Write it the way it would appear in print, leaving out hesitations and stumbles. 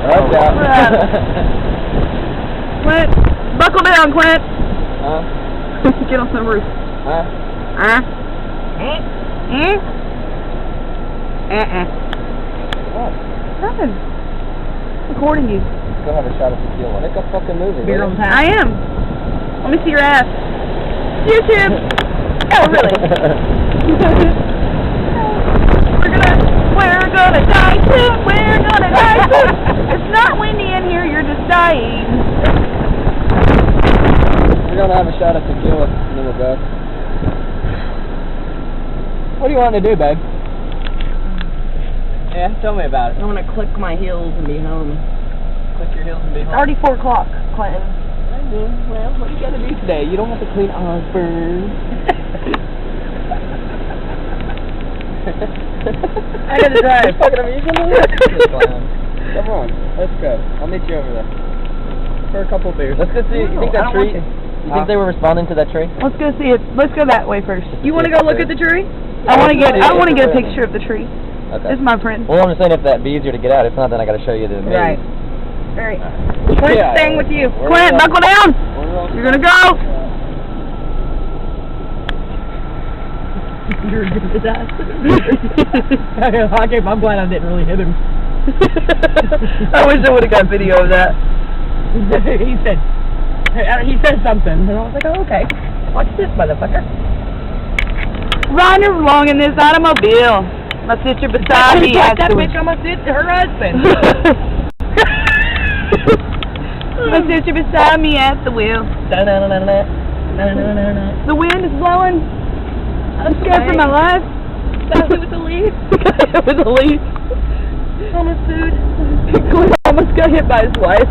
Watch out. Clint, buckle down, Clint. Huh? Get on the roof. Huh? What? Nothing. Recording you. Go have a shot at tequila. Make a fucking movie. Beer on tap. I am. Let me see your ass. YouTube. Oh, really? We're gonna die soon. We're gonna die soon. It's not windy in here. You're just dying. We're gonna have a shot at tequila and then we'll go. What do you want to do, babe? Yeah, tell me about it. I want to click my heels and be home. Click your heels and be It's home. already 4 o'clock, Clinton. Well, what do you gotta do today? You don't have to clean Osborne. I gotta drive. Fucking amusing. Come on, let's go. I'll meet you over there for a couple beers. Let's go see. You think that tree? You think they were responding to that tree? Let's go see it. Let's go that way first. You want to go look at the tree? I I want to get a see it. picture of the tree. Okay. This is my friend. Well, I'm just saying if that'd be easier to get out. If not, then I gotta show you the maze. Right. Very. Clint's Yeah. staying with you. We're Clint, all- buckle down. we're all- You're gonna go. You're good at that. I'm glad I didn't really hit him. I wish I would have got video of that. he said something, and I was like, oh, okay. Watch this, motherfucker. Riding along in this automobile. My sister beside me That at the bitch almost hit her husband. My sister beside me at the wheel. The wind is blowing. I'm scared for my life. With the leaf. With the leaf. Almost food. Clint almost got hit by his wife.